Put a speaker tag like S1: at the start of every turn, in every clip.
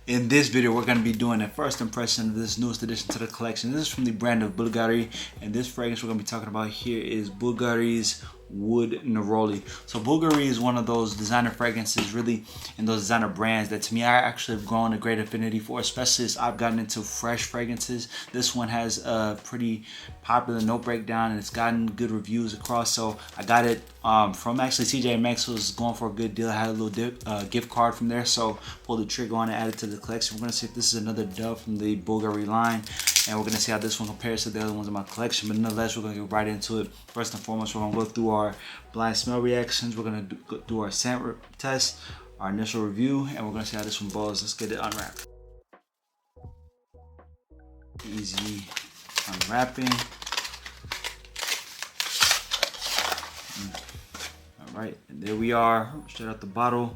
S1: In this video, we're going to be doing a first impression of this newest addition to the collection. This is from the brand of Bvlgari, and this fragrance we're going to be talking about here is Bvlgari's Wood Neroli. So Bvlgari is one of those designer fragrances, really, and those designer brands that to me I actually have grown a great affinity for, especially as I've gotten into fresh fragrances. This one has a pretty popular note breakdown and it's gotten good reviews across. So I got it from actually TJ Maxx. Was going for a good deal. I had a little gift card from there, so pulled the trigger on it, added to the collection. We're gonna see if this is another dove from the Bvlgari line, and we're gonna see how this one compares to the other ones in my collection. But nonetheless, we're gonna get right into it. First and foremost, we're gonna go through our blind smell reactions. We're gonna do our scent test, our initial review, and we're gonna see how this one blows. Let's get it unwrapped. Easy unwrapping. All right, and there we are, straight out the bottle.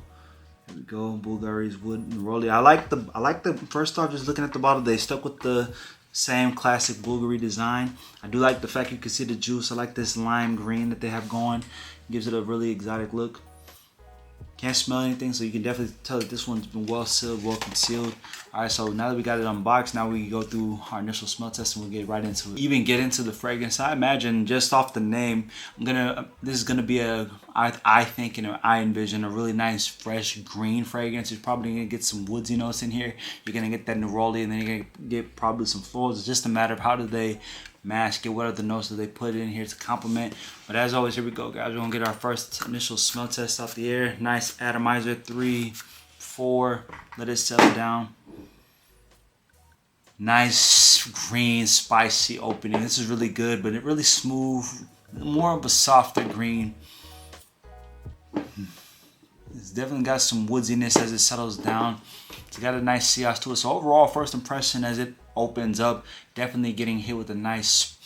S1: Here we go, Bvlgari's Wood Neroli. I like the first off, just looking at the bottle, they stuck with the same classic Bvlgari design. I do like the fact you can see the juice. I like this lime green that they have going. Gives it a really exotic look. Can't smell anything, so you can definitely tell that this one's been well sealed, well concealed. All right, so now that we got it unboxed, now we can go through our initial smell test and we'll get right into it. Even get into the fragrance. I imagine just off the name, this is gonna be I think and I envision a really nice fresh green fragrance. You're probably gonna get some woodsy notes in here. You're gonna get that neroli, and then you're gonna get probably some florals. It's just a matter of how do they mask it, what are the notes that they put in here to complement. But as always, here we go, guys. We're gonna get our first initial smell test out the air. Nice atomizer, 3, 4. Let it settle down. Nice green, spicy opening. This is really good, but it really smooth, more of a softer green. It's definitely got some woodsiness as it settles down. It's got a nice sillage to it. So overall, first impression as it opens up, definitely getting hit with a nice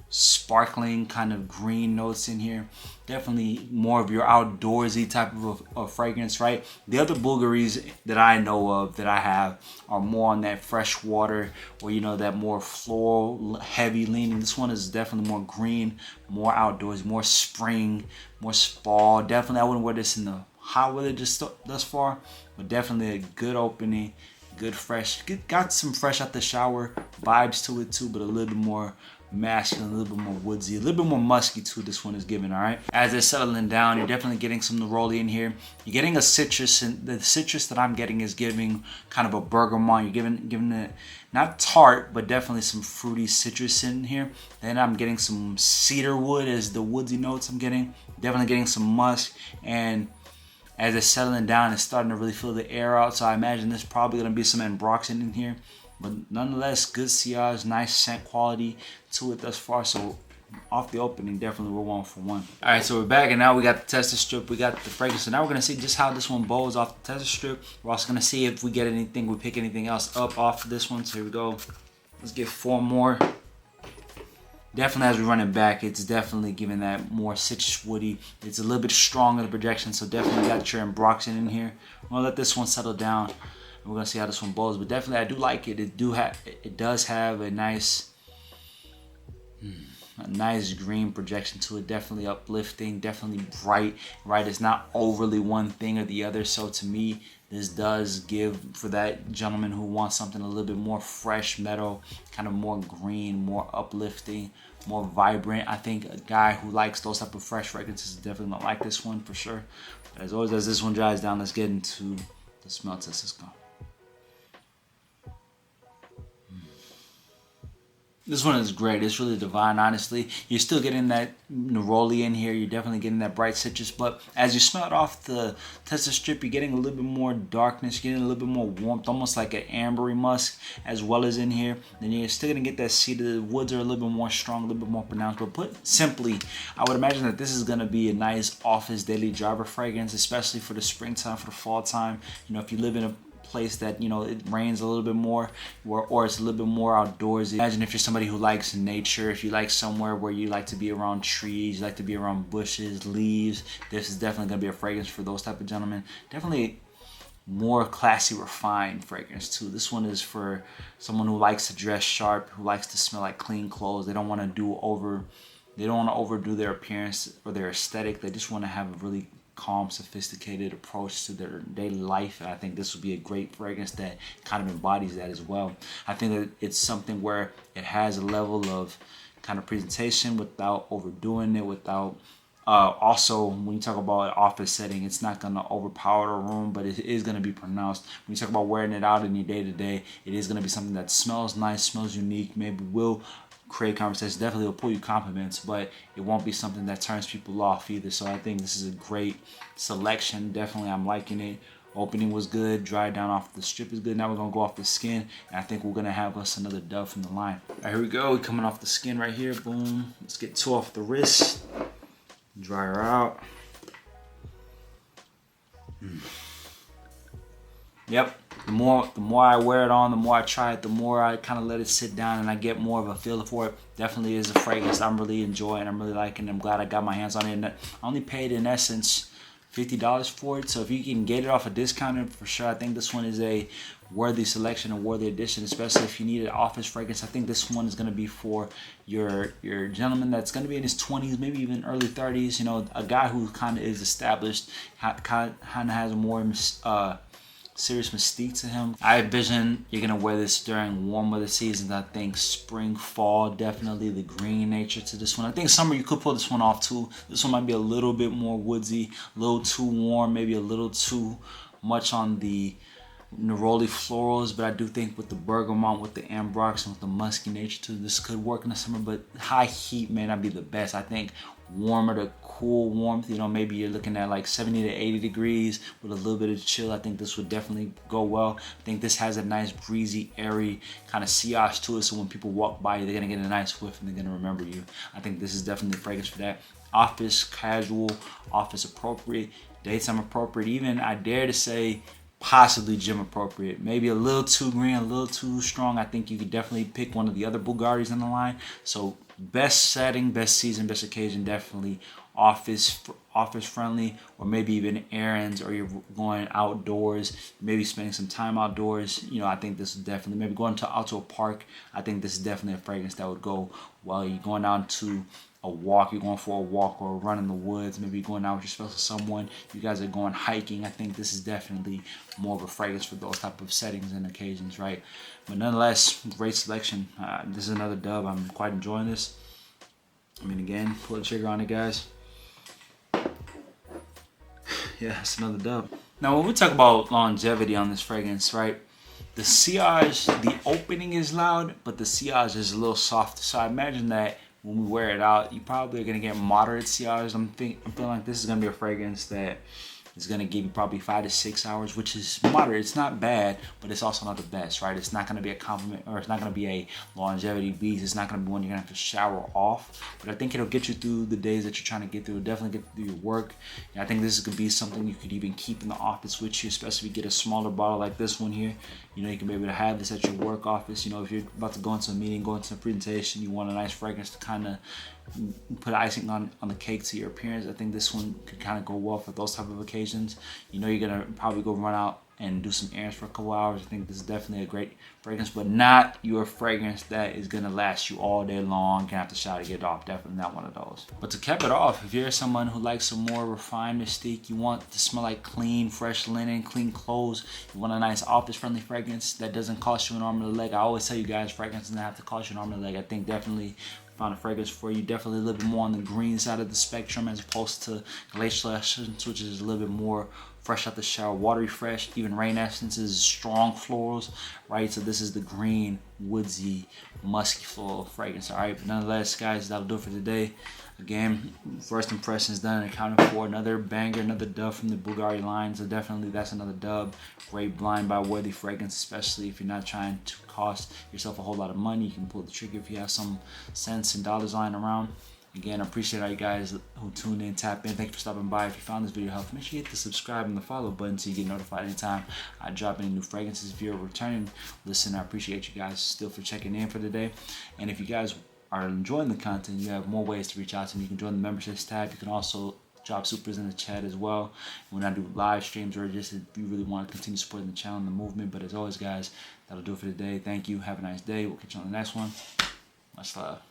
S1: sparkling kind of green notes in here. Definitely more of your outdoorsy type of fragrance, right? The other Bvlgaris that I know of, that I have, are more on that fresh water, or you know, that more floral heavy leaning. This one is definitely more green, more outdoors, more spring, more fall. Definitely I wouldn't wear this in the hot weather just thus far, but definitely a good opening, good fresh. Got some fresh out the shower vibes to it too, but a little bit more masculine, a little bit more woodsy, a little bit more musky too. This one is giving. All right, as it's settling down, you're definitely getting some neroli in here. You're getting a citrus, and the citrus that I'm getting is giving kind of a bergamot. You're giving it not tart, but definitely some fruity citrus in here. Then I'm getting some cedar wood as the woodsy notes I'm getting. Definitely getting some musk, and as it's settling down, it's starting to really feel the air out. So I imagine there's probably going to be some ambroxan in here. But nonetheless, good sillage, nice scent quality to it thus far. So off the opening, definitely we're 1 for 1. All right, so we're back, and now we got the tester strip. We got the fragrance. So now we're going to see just how this one bows off the tester strip. We're also going to see if we get anything, we pick anything else up off of this one. So here we go. Let's get 4 more. Definitely as we run it back, it's definitely giving that more citrus woody. It's a little bit stronger the projection, so definitely got your ambroxan in here. I'm gonna let this one settle down, and we're gonna see how this one blows. But definitely I do like it. It does have a nice green projection to it. Definitely uplifting, definitely bright, right? It's not overly one thing or the other. So to me, this does give for that gentleman who wants something a little bit more fresh, metal, kind of more green, more uplifting, more vibrant. I think a guy who likes those type of fresh fragrances is definitely gonna like this one for sure. But as always, as this one dries down, let's get into the smell test. Let's go. This one is great. It's really divine, honestly. You're still getting that neroli in here. You're definitely getting that bright citrus. But as you smell it off the tester strip, you're getting a little bit more darkness. You're getting a little bit more warmth, almost like an ambery musk, as well as in here. Then you're still going to get that cedar. The woods are a little bit more strong, a little bit more pronounced. But put simply, I would imagine that this is going to be a nice office daily driver fragrance, especially for the springtime, for the fall time. You know, if you live in a place that, you know, it rains a little bit more, or it's a little bit more outdoorsy. Imagine if you're somebody who likes nature, if you like somewhere where you like to be around trees, you like to be around bushes, leaves, this is definitely going to be a fragrance for those type of gentlemen. Definitely more classy, refined fragrance too. This one is for someone who likes to dress sharp, who likes to smell like clean clothes. They don't want to overdo their appearance or their aesthetic. They just want to have a really calm, sophisticated approach to their daily life. And I think this would be a great fragrance that kind of embodies that as well. I think that it's something where it has a level of kind of presentation without overdoing it, without also, when you talk about an office setting, it's not going to overpower the room, but it is going to be pronounced. When you talk about wearing it out in your day-to-day, it is going to be something that smells nice, smells unique, maybe will create conversation, definitely will pull you compliments, but it won't be something that turns people off either. So I think this is a great selection. Definitely, I'm liking it. Opening was good, dry down off the strip is good. Now we're gonna go off the skin, and I think we're gonna have us another dove from the line. All right, here we go. We're coming off the skin right here. Boom. Let's get 2 off the wrist. Dry her out. Yep. The more I wear it on, the more I try it, the more I kind of let it sit down and I get more of a feel for it. Definitely is a fragrance I'm really enjoying. I'm really liking it. I'm glad I got my hands on it. And I only paid, in essence, $50 for it. So if you can get it off a discounted, for sure, I think this one is a worthy selection, a worthy addition, especially if you need an office fragrance. I think this one is going to be for your gentleman that's going to be in his 20s, maybe even early 30s. You know, a guy who kind of is established, kind of has a more serious mystique to him. I envision you're gonna wear this during warm weather seasons. I think spring, fall, definitely the green nature to this one. I think summer you could pull this one off too. This one might be a little bit more woodsy, a little too warm, maybe a little too much on the Neroli florals, but I do think with the bergamot, with the ambrox, and with the musky nature too, this could work in the summer, but high heat may not be the best. I think warmer to cool warmth, you know, maybe you're looking at like 70 to 80 degrees with a little bit of chill. I think this would definitely go well. I think this has a nice breezy, airy kind of sillage to it, so when people walk by you, they're gonna get a nice whiff and they're gonna remember you. I think this is definitely a fragrance for that. Office casual, office appropriate, daytime appropriate, even I dare to say possibly gym appropriate. Maybe a little too green, a little too strong. I think you could definitely pick one of the other Bvlgaris in the line. So best setting, best season, best occasion, definitely office friendly, or maybe even errands, or you're going outdoors, maybe spending some time outdoors. You know, I think this is definitely, maybe going out to a park. I think this is definitely a fragrance that would go while you're going out to a walk, you're going for a walk or a run in the woods, maybe you're going out with your special someone, you guys are going hiking. I think this is definitely more of a fragrance for those type of settings and occasions, right? But nonetheless, great selection. This is another dub. I'm quite enjoying this. I mean, again, pull the trigger on it, guys. Yeah, it's another dub. Now, when we talk about longevity on this fragrance, right? The sillage, the opening is loud, but the sillage is a little soft. So I imagine that when we wear it out, you probably are gonna get moderate sillage. I'm feeling like this is gonna be a fragrance that is gonna give you probably 5 to 6 hours, which is moderate. It's not bad, but it's also not the best, right? It's not gonna be a compliment, or it's not gonna be a longevity beast. It's not gonna be one you're gonna have to shower off. But I think it'll get you through the days that you're trying to get through. It'll definitely get through your work. And I think this could be something you could even keep in the office with you, especially if you get a smaller bottle like this one here. You know, you can be able to have this at your work office. You know, if you're about to go into a meeting, go into a presentation, you want a nice fragrance to kind of put icing on the cake to your appearance. I think this one could kind of go well for those type of occasions. You know, you're gonna probably go run out and do some errands for a couple hours. I think this is definitely a great fragrance, but not your fragrance that is gonna last you all day long. You're gonna have to shower to get it off. Definitely not one of those. But to cap it off, if you're someone who likes some more refined mystique, you want to smell like clean, fresh linen, clean clothes, you want a nice office-friendly fragrance that doesn't cost you an arm and a leg. I always tell you guys, fragrance doesn't have to cost you an arm and a leg. I think definitely found a fragrance for you. Definitely a little bit more on the green side of the spectrum, as opposed to Glacial Essence, which is a little bit more fresh out the shower, watery fresh. Even Rain Essence is strong florals, right? So this is the green, woodsy, musky floral fragrance, all right? But nonetheless, guys, that'll do it for today. Again, first impressions done and accounted for. Another banger, another dub from the Bvlgari line. So definitely that's another dub. Great blind buy worthy fragrance, especially if you're not trying to cost yourself a whole lot of money. You can pull the trigger if you have some cents and dollars lying around. Again, I appreciate all you guys who tuned in, tap in. Thanks for stopping by. If you found this video helpful, make sure you hit the subscribe and the follow button so you get notified anytime I drop any new fragrances. If you're a returning listener, I appreciate you guys still for checking in for today. And if you guys are enjoying the content, you have more ways to reach out to me. You can join the memberships tab. You can also drop supers in the chat as well when I do live streams, or just if you really want to continue supporting the channel and the movement. But as always, guys, that'll do it for today. Thank you. Have a nice day. We'll catch you on the next one. Much love.